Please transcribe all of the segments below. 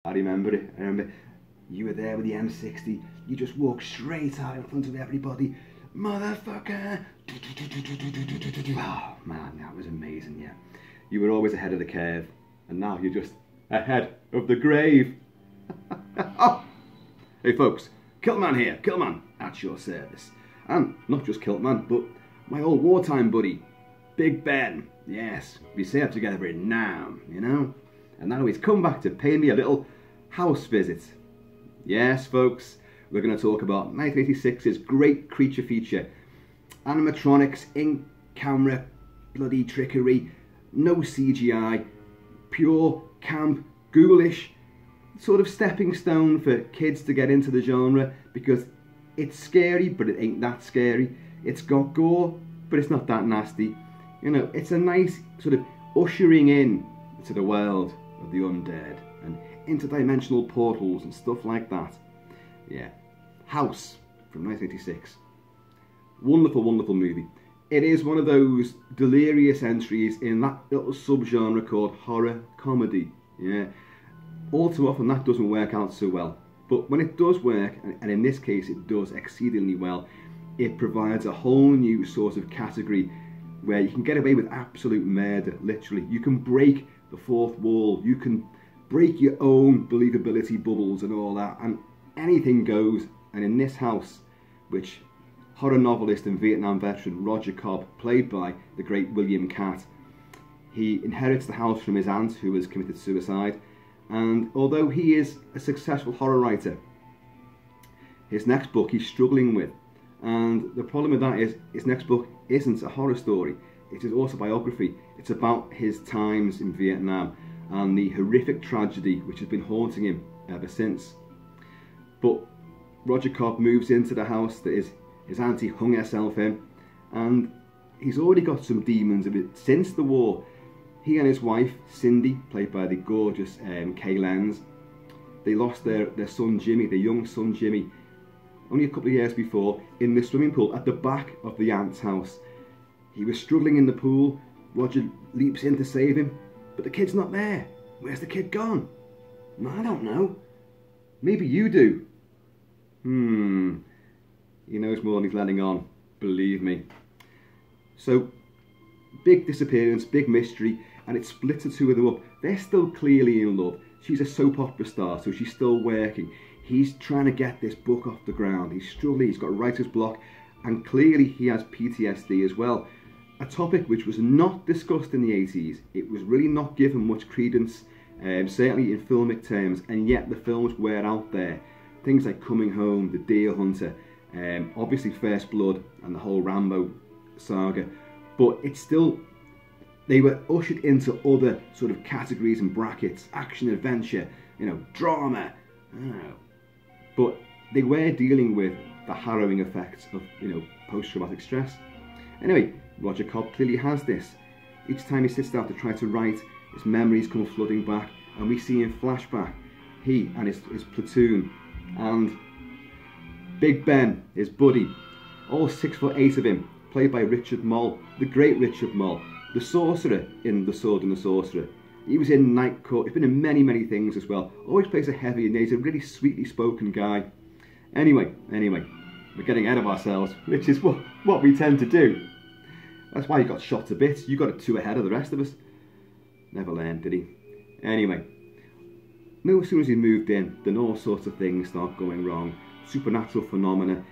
I remember it. I remember you were there with the M60. You just walked straight out in front of everybody. Motherfucker! Oh man, that was amazing, yeah. You were always ahead of the curve, and now you're just ahead of the grave. Oh. Hey folks, Kilt-Man here, Kilt-Man at your service. And not just Kilt-Man, but my old wartime buddy, Big Ben. Yes, we served together in Nam, you know? And now he's come back to pay me a little house visit. Yes folks, we're going to talk about 1986's great creature feature. Animatronics, in-camera, bloody trickery, no CGI, pure, camp, ghoulish, sort of stepping stone for kids to get into the genre because it's scary but it ain't that scary. It's got gore but it's not that nasty. You know, it's a nice sort of ushering in to the world of the undead and interdimensional portals and stuff like that. Yeah. House from 1986. Wonderful, wonderful movie. It is one of those delirious entries in that little subgenre called horror comedy. Yeah. All too often that doesn't work out so well. But when it does work, and in this case it does exceedingly well, it provides a whole new sort of category where you can get away with absolute murder, literally. You can break the fourth wall, you can break your own believability bubbles and all that, and anything goes. And in this house, which horror novelist and Vietnam veteran Roger Cobb, played by the great William Katt, he inherits the house from his aunt who has committed suicide, and although he is a successful horror writer, his next book he's struggling with, and the problem with that is his next book isn't a horror story, it's his autobiography. It's about his times in Vietnam and the horrific tragedy which has been haunting him ever since. But Roger Cobb moves into the house that his auntie hung herself in, and he's already got some demons of it since the war. He and his wife, Cindy, played by the gorgeous Kay Lenz, they lost their son Jimmy, their young son Jimmy, only a couple of years before, in the swimming pool at the back of the aunt's house. He was struggling in the pool. Roger leaps in to save him, but the kid's not there. Where's the kid gone? I don't know. Maybe you do. He knows more than he's letting on, believe me. So, big disappearance, big mystery, and it splits the two of them up. They're still clearly in love. She's a soap opera star, so she's still working. He's trying to get this book off the ground. He's struggling, he's got writer's block, and clearly he has PTSD as well. A topic which was not discussed in the 80s. It was really not given much credence, certainly in filmic terms, and yet the films were out there. Things like Coming Home, The Deer Hunter, obviously First Blood and the whole Rambo saga, but it's still, they were ushered into other sort of categories and brackets, action, adventure, you know, drama, I don't know. But they were dealing with the harrowing effects of, you know, post-traumatic stress. Anyway, Roger Cobb clearly has this. Each time he sits down to try to write, his memories come flooding back, and we see in flashback he and his platoon and Big Ben, his buddy, all 6'8" of him, played by Richard Moll, the great Richard Moll, the sorcerer in The Sword and the Sorcerer. He was in Night Court, he's been in many, many things as well. Always plays a heavy, and he's a really sweetly spoken guy. Anyway, we're getting ahead of ourselves, which is what we tend to do. That's why he got shot to bits. You got it 2 ahead of the rest of us. Never learned, did he? Anyway, no sooner as he moved in, then all sorts of things start going wrong. Supernatural phenomena.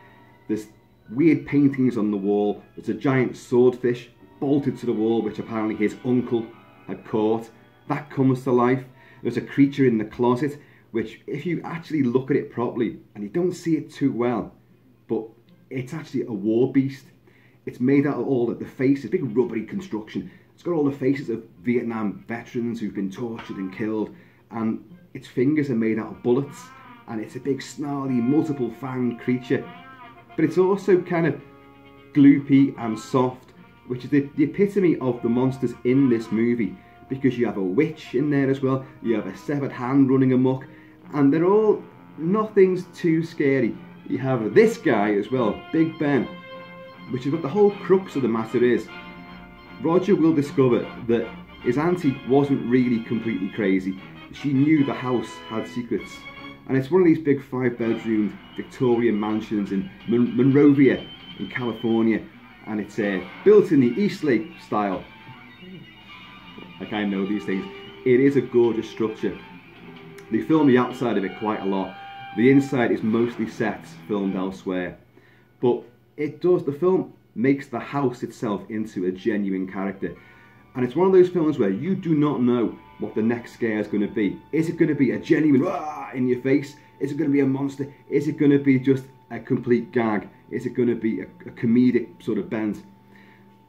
There's weird paintings on the wall. There's a giant swordfish bolted to the wall, which apparently his uncle had caught. That comes to life. There's a creature in the closet, which if you actually look at it properly, and you don't see it too well, but it's actually a war beast. It's made out of all of the faces, big rubbery construction. It's got all the faces of Vietnam veterans who've been tortured and killed, and its fingers are made out of bullets, and it's a big snarly, multiple fanged creature. But it's also kind of gloopy and soft, which is the epitome of the monsters in this movie, because you have a witch in there as well, you have a severed hand running amok, and they're all, nothing's too scary. You have this guy as well, Big Ben, which is what the whole crux of the matter is. Roger will discover that his auntie wasn't really completely crazy. she knew the house had secrets. And it's one of these big 5-bedroomed Victorian mansions in Monrovia in California. And it's built in the Eastlake style. Like I know these things. It is a gorgeous structure. They filmed the outside of it quite a lot. The inside is mostly sets filmed elsewhere. But the film makes the house itself into a genuine character. And it's one of those films where you do not know what the next scare is going to be. Is it going to be a genuine "Wah!" in your face? Is it going to be a monster? Is it going to be just a complete gag? Is it going to be a comedic sort of bent?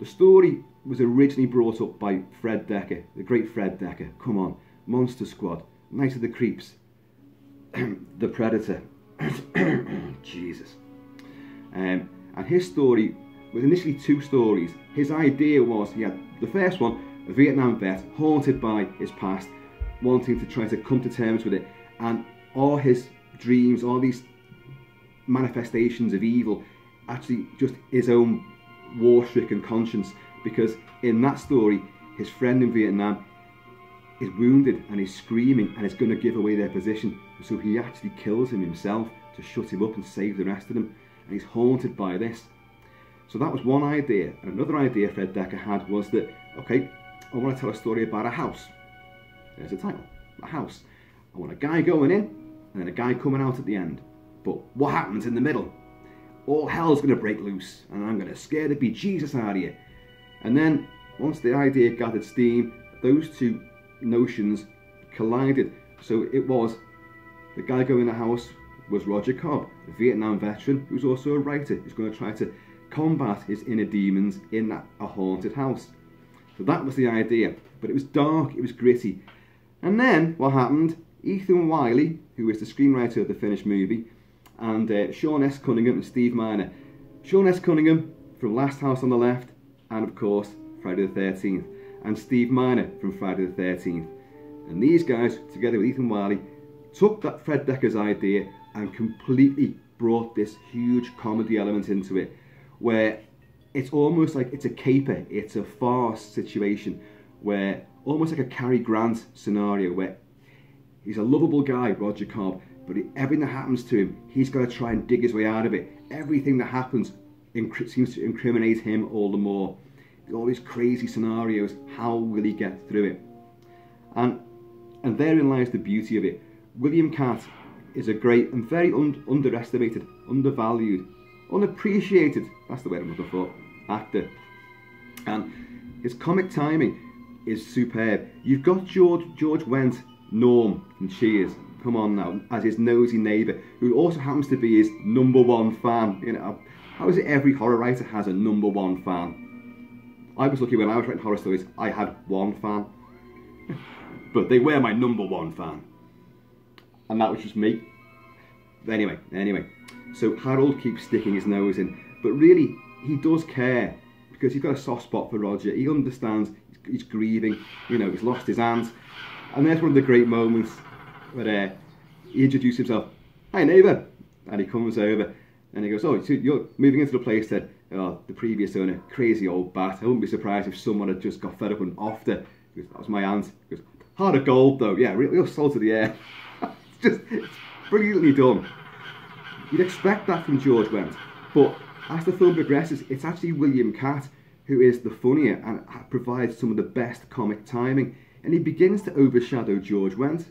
The story was originally brought up by Fred Dekker, the great Fred Dekker. Come on, Monster Squad, Night of the Creeps, The Predator. Jesus. And his story was initially 2 stories. His idea was, he had the first one, a Vietnam vet haunted by his past, wanting to try to come to terms with it, and all his dreams, all these manifestations of evil, actually just his own war-stricken conscience, because in that story his friend in Vietnam is wounded and he's screaming and is going to give away their position, so he actually kills him himself to shut him up and save the rest of them, and he's haunted by this. So that was one idea. And another idea Fred Dekker had was that, okay, I want to tell a story about a house. There's a title, a house. I want a guy going in and then a guy coming out at the end. But what happens in the middle? All hell's going to break loose and I'm going to scare the bejesus out of you. And then once the idea gathered steam, those 2 notions collided. So it was, the guy going in the house was Roger Cobb, a Vietnam veteran who's also a writer who's going to try to combat his inner demons in a haunted house. So that was the idea, but it was dark, it was gritty. And then what happened? Ethan Wiley, who is the screenwriter of the finished movie, and Sean S. Cunningham and Steve Miner. Sean S. Cunningham from Last House on the Left, and of course Friday the 13th, and Steve Miner from Friday the 13th. And these guys, together with Ethan Wiley, took that Fred Dekker's idea and completely brought this huge comedy element into it, where it's almost like it's a caper, it's a farce situation, where almost like a Cary Grant scenario, where he's a lovable guy, Roger Cobb, but everything that happens to him, he's got to try and dig his way out of it. Everything that happens seems to incriminate him all the more. All these crazy scenarios, how will he get through it? And therein lies the beauty of it. William Katt is a great and very underestimated, undervalued, unappreciated, that's the word I'm looking for, actor. And his comic timing is superb. You've got George Wendt, Norm from Cheers, come on now, as his nosy neighbour, who also happens to be his #1 fan. You know, how is it every horror writer has a #1 fan? I was lucky when I was writing horror stories, I had 1 fan. But they were my #1 fan. And that was just me. Anyway. So Harold keeps sticking his nose in, but really he does care, because he's got a soft spot for Roger. He understands, he's grieving, you know, he's lost his aunt. And there's one of the great moments where he introduces himself, "Hi neighbour," and he comes over and he goes, "Oh, so you're moving into the place that the previous owner, crazy old bat. I wouldn't be surprised if someone had just got fed up and offed her." He goes, "That was my aunt." He goes, "Heart of gold though, yeah, real salt of the air." it's brilliantly done. You'd expect that from George Wendt, but as the film progresses, it's actually William Katt who is the funnier and provides some of the best comic timing, and he begins to overshadow George Wendt.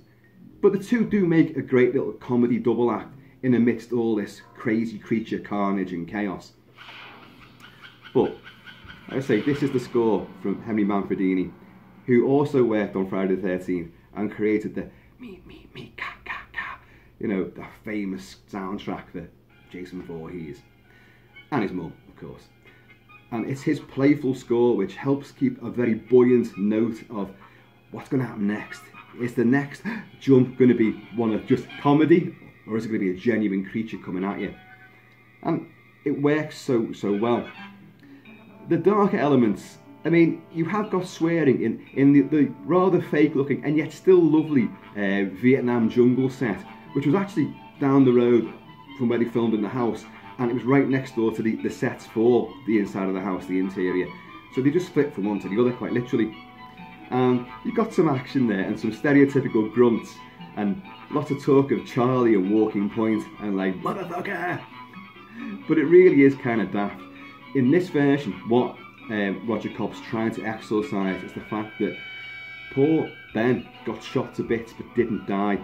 But the 2 do make a great little comedy double act in amidst all this crazy creature carnage and chaos. But like I say, this is the score from Henry Manfredini, who also worked on Friday the 13th and created the me, ka, ka, ka, you know, the famous soundtrack for Jason Voorhees. And his mum, of course. And it's his playful score which helps keep a very buoyant note of what's going to happen next. Is the next jump going to be one of just comedy, or is it going to be a genuine creature coming at you? And it works so well. The darker elements, I mean, you have got swearing in the rather fake looking and yet still lovely Vietnam jungle set, which was actually down the road from where they filmed in the house, and it was right next door to the sets for the inside of the house, the interior. So they just flipped from one to the other quite literally. You got some action there and some stereotypical grunts and lots of talk of Charlie and Walking Point and like, motherfucker! But it really is kind of daft. In this version, what Roger Cobb's trying to exorcise is the fact that poor Ben got shot to bits but didn't die,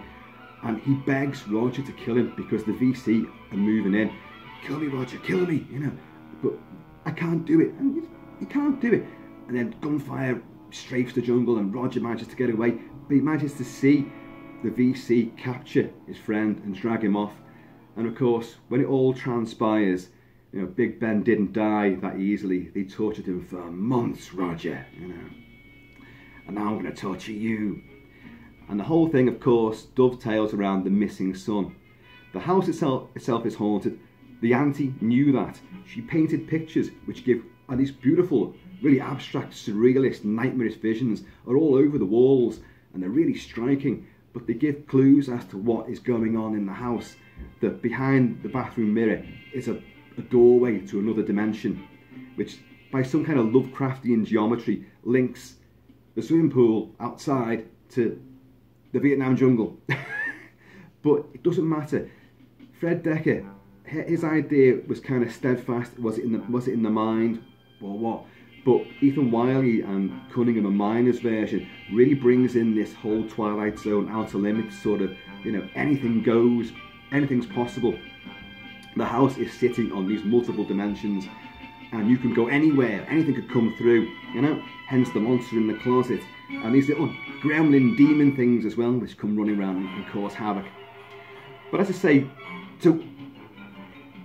and he begs Roger to kill him because the VC are moving in. Kill me, Roger, kill me, you know, but I can't do it, and he can't do it. And then gunfire strafes the jungle and Roger manages to get away, but he manages to see the VC capture his friend and drag him off. And of course, when it all transpires, you know, Big Ben didn't die that easily. They tortured him for months, Roger, you know. And now I'm going to torture you. And the whole thing, of course, dovetails around the missing son. The house itself is haunted. The auntie knew that. She painted pictures which give these beautiful, really abstract, surrealist, nightmarish visions are all over the walls, and they're really striking, but they give clues as to what is going on in the house. That behind the bathroom mirror is a doorway to another dimension, which by some kind of Lovecraftian geometry links the swimming pool outside to the Vietnam jungle. But it doesn't matter. Fred Dekker, his idea was kind of steadfast. Was it in the mind or what? But Ethan Wiley and Cunningham and Miner's version really brings in this whole Twilight Zone, Outer Limits sort of, you know, anything goes, anything's possible. The house is sitting on these multiple dimensions, and you can go anywhere, anything could come through, you know, hence the monster in the closet, and these little gremlin demon things as well, which come running around and cause havoc. But as I say, so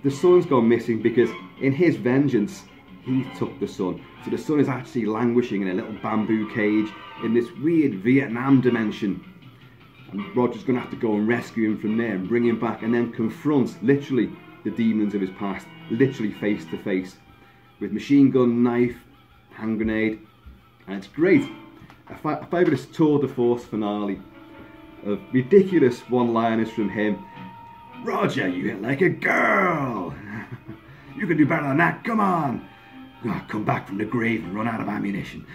the son's gone missing because in his vengeance, he took the son. So the son is actually languishing in a little bamboo cage in this weird Vietnam dimension. And Roger's going to have to go and rescue him from there and bring him back, and then confronts, literally, the demons of his past, literally face to face, with machine gun, knife, hand grenade, and it's great. A fabulous tour de force finale of ridiculous one-liners from him. Roger, you hit like a girl. You can do better than that, come on. Oh, come back from the grave and run out of ammunition.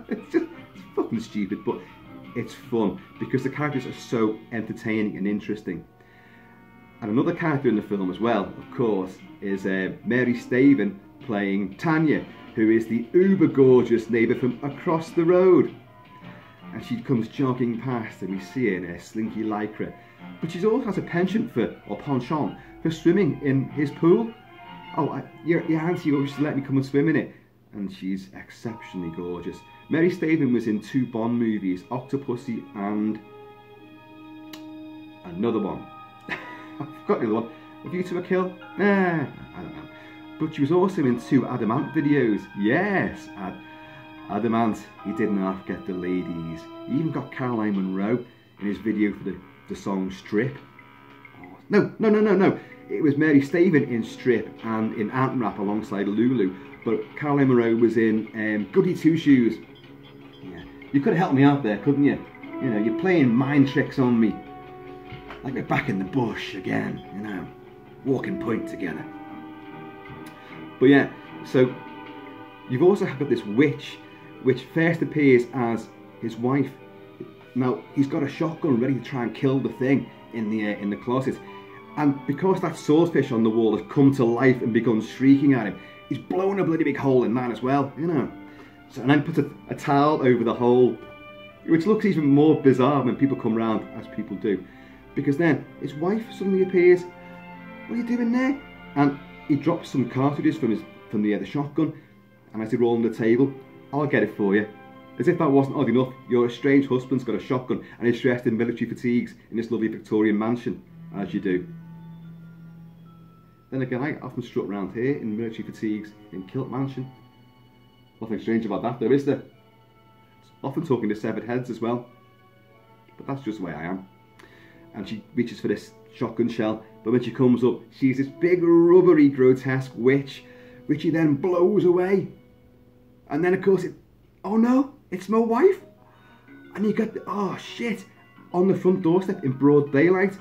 It's fucking stupid, but it's fun because the characters are so entertaining and interesting. And another character in the film as well, of course, is Mary Staven playing Tanya, who is the uber gorgeous neighbour from across the road. And she comes jogging past and we see her in her slinky lycra. But she also has a penchant for swimming in his pool. Oh, your auntie used to let me come and swim in it. And she's exceptionally gorgeous. Mary Staven was in 2 Bond movies, Octopussy and another one. I've forgotten the other one. A View to a Kill? I don't know. But she was also in 2 Adamant videos. Yes, Adamant, he didn't half get the ladies. He even got Caroline Munro in his video for the song Strip. No. It was Mary Staven in Strip and in Ant Rap alongside Lulu. But Caroline Munro was in Goody Two Shoes. Yeah. You could have helped me out there, couldn't you? You know, you're playing mind tricks on me. Like we're back in the bush again, you know, Walking Point together. But yeah, so you've also got this witch, which first appears as his wife. Now he's got a shotgun ready to try and kill the thing in the closet, and because that swordfish on the wall has come to life and begun shrieking at him, he's blown a bloody big hole in that as well, you know. So and then puts a towel over the hole, which looks even more bizarre when people come round, as people do. Because then his wife suddenly appears. What are you doing there? And he drops some cartridges from the shotgun, and as they roll on the table, I'll get it for you. As if that wasn't odd enough, your estranged husband's got a shotgun and is dressed in military fatigues in this lovely Victorian mansion, as you do. Then again, I often strut around here in military fatigues in Kilt Mansion. Nothing strange about that though, is there? Often talking to severed heads as well. But that's just the way I am. And she reaches for this shotgun shell, but when she comes up, she's this big rubbery grotesque witch, which he then blows away. And then of course oh no, it's my wife. And you get oh shit, on the front doorstep in broad daylight.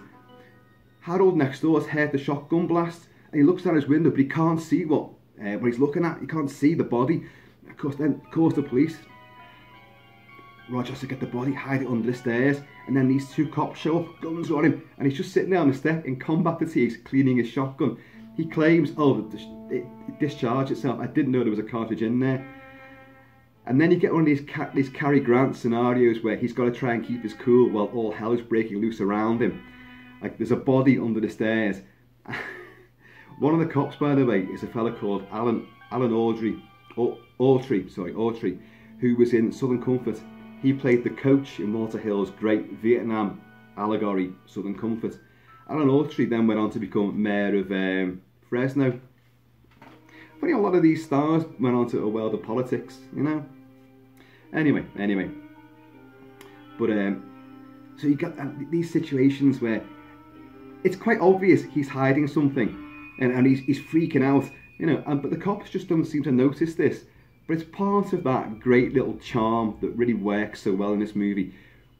Harold next door has heard the shotgun blast, and he looks down his window, but he can't see what he's looking at. He can't see the body. Of course, then calls the police. Roger has to get the body, hide it under the stairs, and then these two cops show up, guns on him, and he's just sitting there on the step in combat fatigues, cleaning his shotgun. He claims, oh, it discharged itself. I didn't know there was a cartridge in there. And then you get one of these Cary Grant scenarios where he's got to try and keep his cool while all hell is breaking loose around him. Like, there's a body under the stairs. One of the cops, by the way, is a fella called Alan Autry, who was in Southern Comfort. He played the coach in Walter Hill's great Vietnam allegory, Southern Comfort. Alan Autry then went on to become mayor of Fresno. Funny, a lot of these stars went on to a world of politics, you know. Anyway. But so you got these situations where it's quite obvious he's hiding something, and he's freaking out, you know. But the cops just don't seem to notice this. But it's part of that great little charm that really works so well in this movie.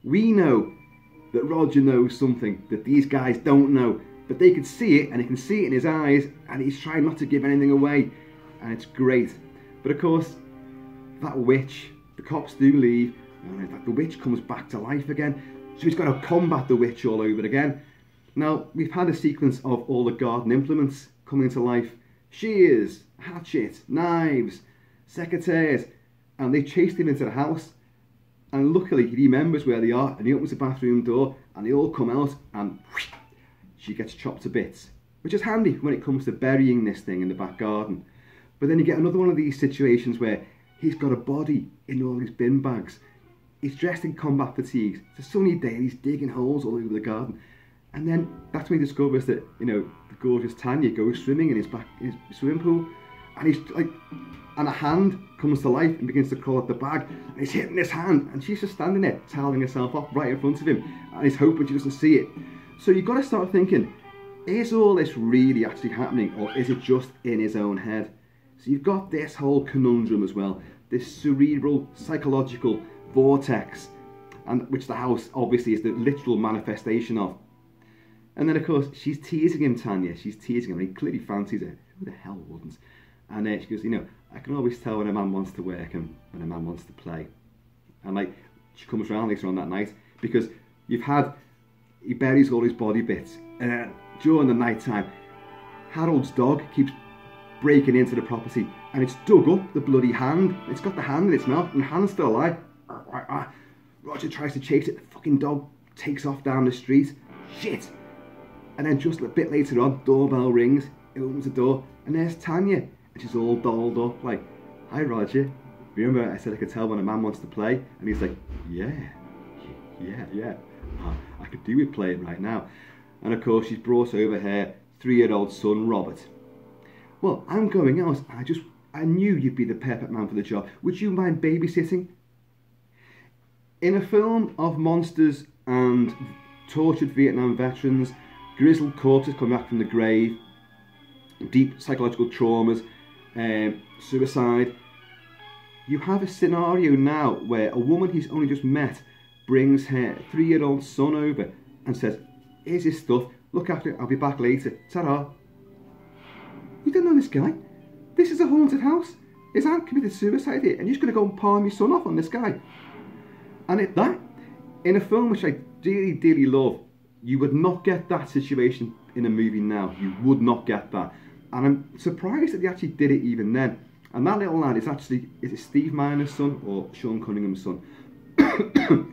We know that Roger knows something that these guys don't know, but they can see it, and he can see it in his eyes, and he's trying not to give anything away, and it's great. But of course, that witch, the cops do leave, and the witch comes back to life again, so he's got to combat the witch all over again. Now, we've had a sequence of all the garden implements coming to life: shears, hatchet, knives, secateurs, and they chased him into the house. And luckily, he remembers where they are, and he opens the bathroom door, and they all come out, and whoosh, she gets chopped to bits, which is handy when it comes to burying this thing in the back garden. But then you get another one of these situations where he's got a body in all these bin bags. He's dressed in combat fatigues. It's a sunny day, and he's digging holes all over the garden. And then that's when he discovers that, you know, the gorgeous Tanya goes swimming in his swimming pool, and he's like, and a hand comes to life and begins to crawl up the bag, and he's hitting this hand, and she's just standing there toweling herself off right in front of him, and he's hoping she doesn't see it. So you've got to start thinking, is all this really actually happening, or is it just in his own head? So you've got this whole conundrum as well, this cerebral psychological vortex, and which the house obviously is the literal manifestation of. And then of course she's teasing him, Tanya. She's teasing him, and he clearly fancies her. Who the hell wouldn't? And she goes, you know, I can always tell when a man wants to work and when a man wants to play. And like, she comes around later on that night, because he buries all his body bits, and during the night time, Harold's dog keeps breaking into the property, and it's dug up the bloody hand. It's got the hand in its mouth, and the hand's still alive. Roger tries to chase it. The fucking dog takes off down the street. Shit. And then just a bit later on, doorbell rings. He opens the door, and there's Tanya, and she's all dolled up like, "Hi Roger, remember I said I could tell when a man wants to play?" And he's like, yeah, I could do with playing right now. And of course she's brought over her 3-year-old son Robert. "Well, I'm going out. I knew you'd be the perfect man for the job. Would you mind babysitting?" In a film of monsters and tortured Vietnam veterans, grizzled corpses coming back from the grave, deep psychological traumas, suicide, you have a scenario now where a woman he's only just met brings her 3-year-old son over and says, "Here's his stuff, look after it, I'll be back later, ta-ra." You don't know this guy. This is a haunted house. His aunt committed suicide here, and you're just going to go and palm your son off on this guy. And in a film which I dearly, dearly love, you would not get that situation in a movie now. You would not get that. And I'm surprised that they actually did it even then. And that little lad is it Steve Miner's son or Sean Cunningham's son?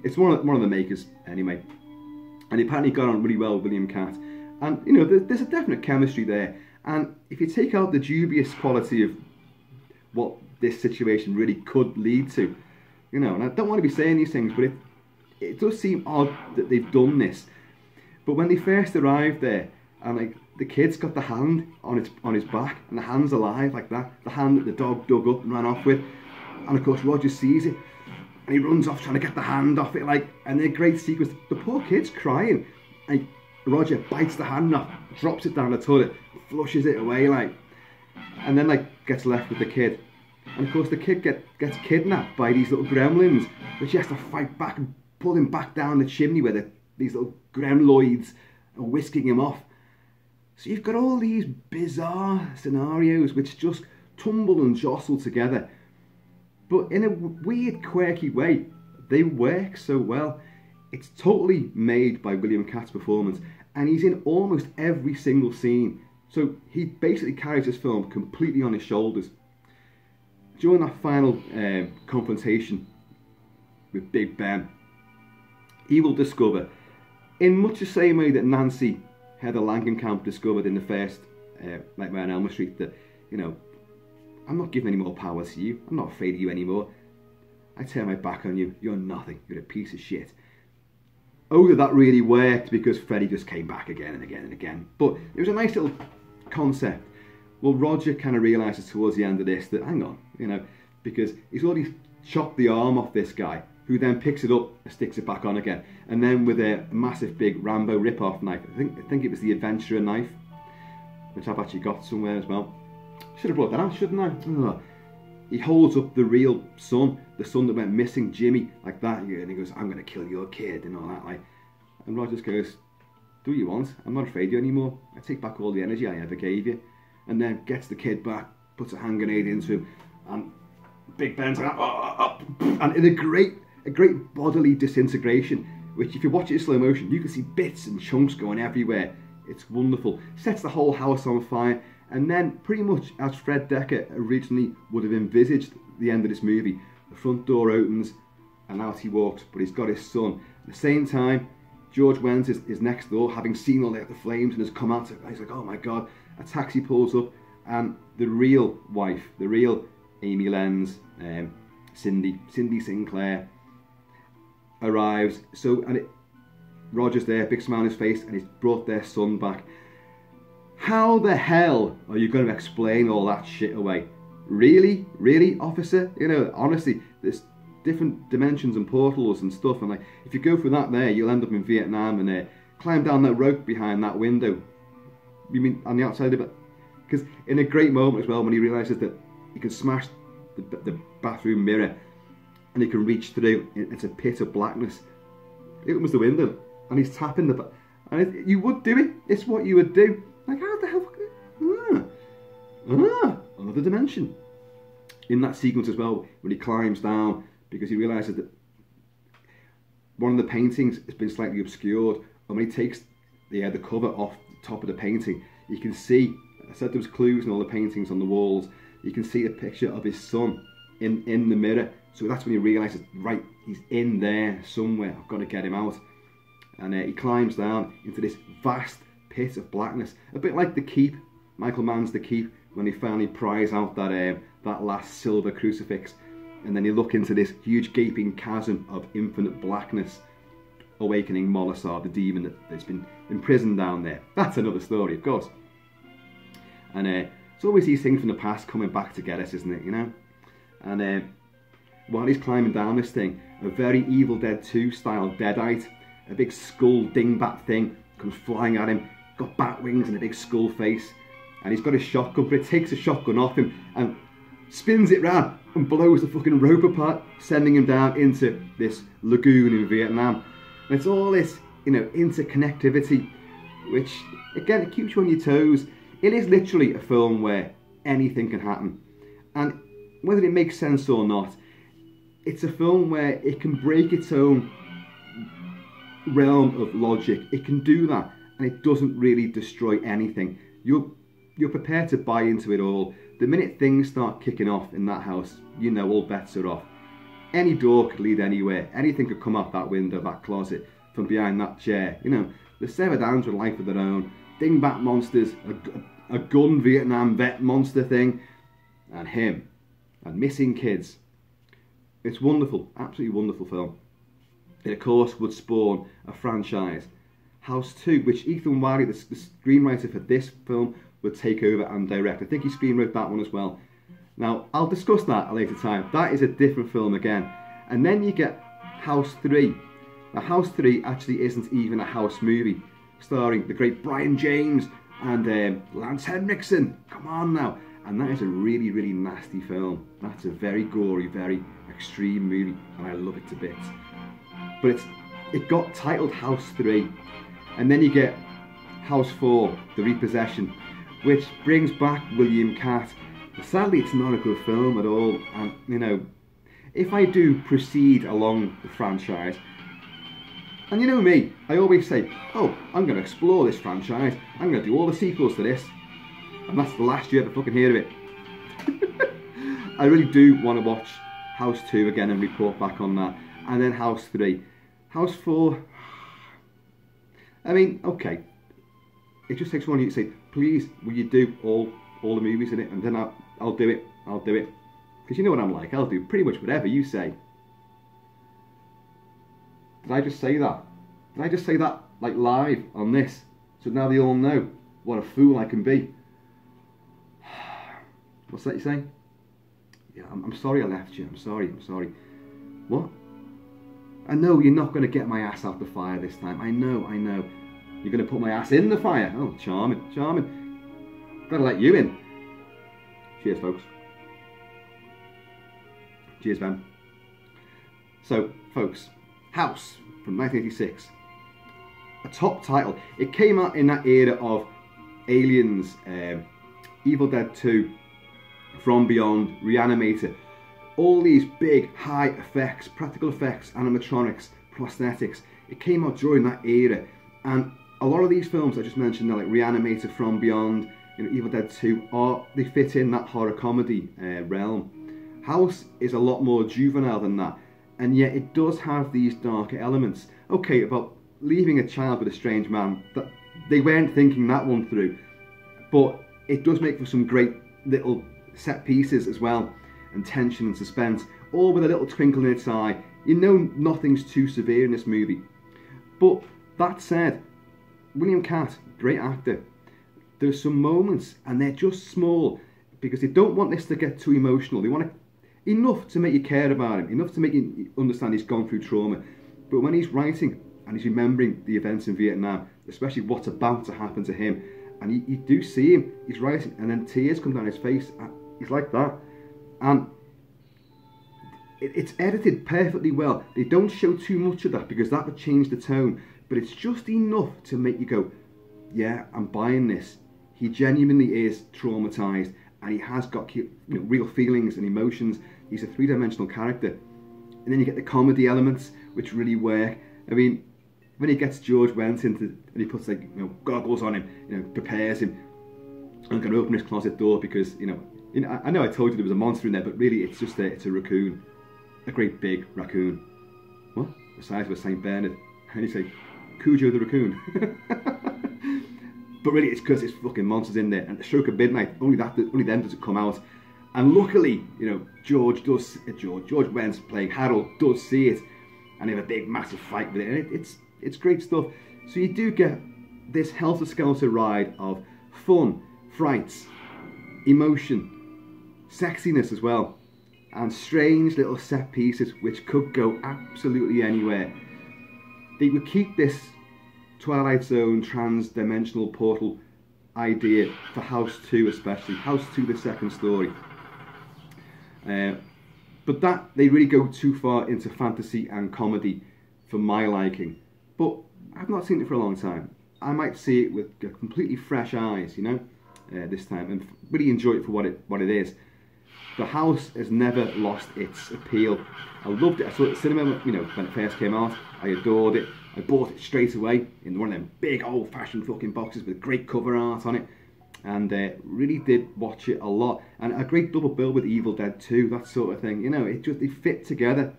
It's one of the makers anyway. And he apparently got on really well with William Katt. And you know, there's a definite chemistry there. And if you take out the dubious quality of what this situation really could lead to, you know, and I don't want to be saying these things, but it does seem odd that they've done this. But when they first arrived there, and like the kid's got the hand on his back, and the hand's alive like that, the hand that the dog dug up and ran off with, and of course Roger sees it, and he runs off trying to get the hand off it, like, and they're great sequence. The poor kid's crying, and Roger bites the hand off, drops it down the toilet, flushes it away, like, and then like gets left with the kid. And of course the kid gets kidnapped by these little gremlins, which he has to fight back and pull him back down the chimney where these little gremloids are whisking him off. So you've got all these bizarre scenarios which just tumble and jostle together, but in a weird, quirky way, they work so well. It's totally made by William Katt's performance, and he's in almost every single scene. So he basically carries this film completely on his shoulders. During that final confrontation with Big Ben, he will discover, in much the same way that Nancy Heather Langenkamp discovered in the first Nightmare on Elm Street, that, you know, I'm not giving any more power to you. I'm not afraid of you anymore. I turn my back on you. You're nothing. You're a piece of shit. Oh, that really worked because Freddy just came back again and again and again. But it was a nice little concept. Well, Roger kind of realises towards the end of this that, hang on, you know, because he's already chopped the arm off this guy, who then picks it up and sticks it back on again. And then with a massive big Rambo rip-off knife, I think it was the Adventurer knife, which I've actually got somewhere as well. Should have brought that out, shouldn't I? Oh. He holds up the real son, the son that went missing, Jimmy, like that, and he goes, I'm going to kill your kid, and all that, like. And Roger just goes, do what you want, I'm not afraid of you anymore, I take back all the energy I ever gave you. And then gets the kid back, puts a hand grenade into him, and Big Ben's like, and in a great bodily disintegration, which if you watch it in slow motion, you can see bits and chunks going everywhere. It's wonderful. Sets the whole house on fire. And then, pretty much as Fred Decker originally would have envisaged the end of this movie, the front door opens and out he walks, but he's got his son. At the same time, George Wendt is next door, having seen all the flames, and has come out. He's like, oh my God. A taxi pulls up, and the real wife, the real Amy Lenz, Cindy Sinclair, arrives. So, and Roger's there, big smile on his face, and he's brought their son back. How the hell are you going to explain all that shit away? Really? Really, officer? You know, honestly, there's different dimensions and portals and stuff, and like, if you go through that there, you'll end up in Vietnam and climb down that rope behind that window. You mean on the outside of it? Because in a great moment as well, when he realises that he can smash the bathroom mirror and he can reach through, it's a pit of blackness. He opens the window and he's tapping the... And you would do it. It's what you would do. Like, how the hell... another dimension. In that sequence as well, when he climbs down, because he realises that one of the paintings has been slightly obscured, and when he takes the cover off the top of the painting, you can see, I said there was clues in all the paintings on the walls, you can see a picture of his son in the mirror. So that's when he realises, right, he's in there somewhere, I've got to get him out. And he climbs down into this vast pit of blackness, a bit like The Keep, Michael Mann's The Keep, when he finally pries out that last silver crucifix, and then you look into this huge gaping chasm of infinite blackness, awakening Molosar, the demon that's been imprisoned down there. That's another story, of course. And it's always these things from the past coming back to get us, isn't it, you know? And while he's climbing down this thing, a very Evil Dead 2 style deadite, a big skull dingbat thing, comes flying at him, got bat wings and a big skull face, and he's got a shotgun, but it takes a shotgun off him and spins it round and blows the fucking rope apart, sending him down into this lagoon in Vietnam. And it's all this, you know, interconnectivity, which, again, it keeps you on your toes. It is literally a film where anything can happen. And whether it makes sense or not, it's a film where it can break its own realm of logic. It can do that, and it doesn't really destroy anything. You're prepared to buy into it all. The minute things start kicking off in that house, you know all bets are off. Any door could lead anywhere. Anything could come out that window, that closet, from behind that chair. You know, the Severdowns with a life of their own. Dingbat monsters, a gun Vietnam vet monster thing, and him, and missing kids. It's wonderful, absolutely wonderful film. It of course would spawn a franchise, House 2, which Ethan Wiley, the screenwriter for this film, would take over and direct. I think he screenwrote that one as well. Now, I'll discuss that at a later time. That is a different film again. And then you get House 3. Now, House 3 actually isn't even a house movie, starring the great Brian James and Lance Henriksen. Come on now. And that is a really, really nasty film. That's a very gory, very extreme movie, and I love it to bits. But it got titled House 3. And then you get House 4, The Repossession, which brings back William Katt. Sadly, it's not a good film at all, and you know, if I do proceed along the franchise, and you know me, I always say, oh, I'm going to explore this franchise, I'm going to do all the sequels to this, and that's the last you ever fucking hear of it. I really do want to watch House 2 again and report back on that, and then House 3. House 4, I mean, okay, it just takes one of you to say, please, will you do all the movies in it, and then I'll do it, because you know what I'm like, I'll do pretty much whatever you say. Did I just say that? Did I just say that, like, live on this? So now they all know what a fool I can be. What's that you saying? Yeah, I'm sorry I left you. I'm sorry. What? I know you're not going to get my ass out the fire this time. I know. You're going to put my ass in the fire. Oh, charming. Gotta let you in. Cheers, folks. Cheers, man. So, folks, House from 1986. A top title. It came out in that era of Aliens, Evil Dead 2, From Beyond, Reanimator. All these big, high effects, practical effects, animatronics, prosthetics. It came out during that era. And a lot of these films I just mentioned, like Reanimator, From Beyond, Evil Dead 2, they fit in that horror comedy realm. House is a lot more juvenile than that, and yet it does have these darker elements. Okay, about leaving a child with a strange man, that they weren't thinking that one through, but it does make for some great little set pieces as well, and tension and suspense, all with a little twinkle in its eye. You know nothing's too severe in this movie. But that said, William Katt, great actor. There's some moments, and they're just small, because they don't want this to get too emotional. They want it enough to make you care about him, enough to make you understand he's gone through trauma. But when he's writing and he's remembering the events in Vietnam, especially what's about to happen to him, and you do see him, he's writing, and then tears come down his face. He's like that. And it's edited perfectly well. They don't show too much of that because that would change the tone, but it's just enough to make you go, yeah, I'm buying this. He genuinely is traumatized, and he has got real feelings and emotions. He's a three-dimensional character. And then you get the comedy elements, which really work. I mean, when he gets George Wendt into, and he puts goggles on him, prepares him, I'm going to open his closet door because I know I told you there was a monster in there, but really it's just it's a raccoon, a great big raccoon. What? The size of a Saint Bernard. And you say, Cujo the raccoon. But really it's because it's fucking monsters in there, and at the stroke of midnight, only then does it come out. And luckily, George Wendt playing Harold does see it, and they have a big massive fight with it, and it's great stuff. So you do get this helter-skelter ride of fun, frights, emotion, sexiness as well, and strange little set pieces which could go absolutely anywhere. They would keep this Twilight Zone trans-dimensional portal idea for House 2 especially, House 2 the second story. But that, they really go too far into fantasy and comedy for my liking. But I've not seen it for a long time. I might see it with completely fresh eyes, this time, and really enjoy it for what it is. The House has never lost its appeal. I loved it. I saw it at the cinema, when it first came out. I adored it. I bought it straight away in one of them big old-fashioned fucking boxes with great cover art on it, and really did watch it a lot. And a great double bill with Evil Dead 2, that sort of thing. They fit together.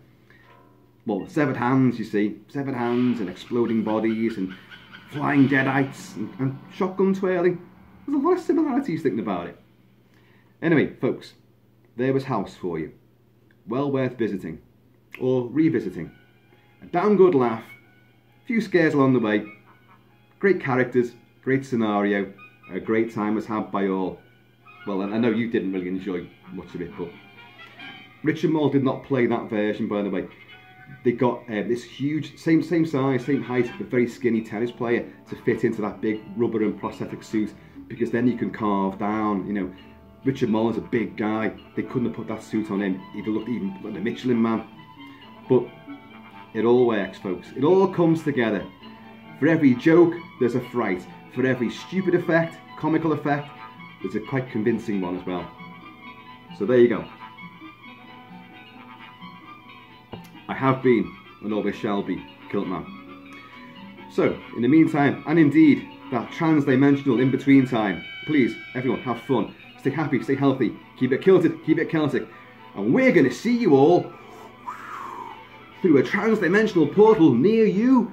Well, severed hands, you see, severed hands and exploding bodies and flying deadites and shotgun twirling. There's a lot of similarities thinking about it. Anyway, folks, there was House for you. Well worth visiting or revisiting. A damn good laugh. Few scares along the way, great characters, great scenario, a great time was had by all. Well, I know you didn't really enjoy much of it, but Richard Moll did not play that version, by the way. They got this huge, same size, same height, but very skinny tennis player to fit into that big rubber and prosthetic suit, because then you can carve down, Richard Moll is a big guy. They couldn't have put that suit on him. He'd have looked even like the Michelin Man. But it all works, folks. It all comes together. For every joke, there's a fright. For every stupid effect, comical effect, there's a quite convincing one as well. So there you go. I have been, and always shall be, Kilt-Man. So, in the meantime, and indeed, that trans-dimensional in-between time, please, everyone, have fun. Stay happy, stay healthy, keep it kilted, keep it Celtic. And we're going to see you all through a trans-dimensional portal near you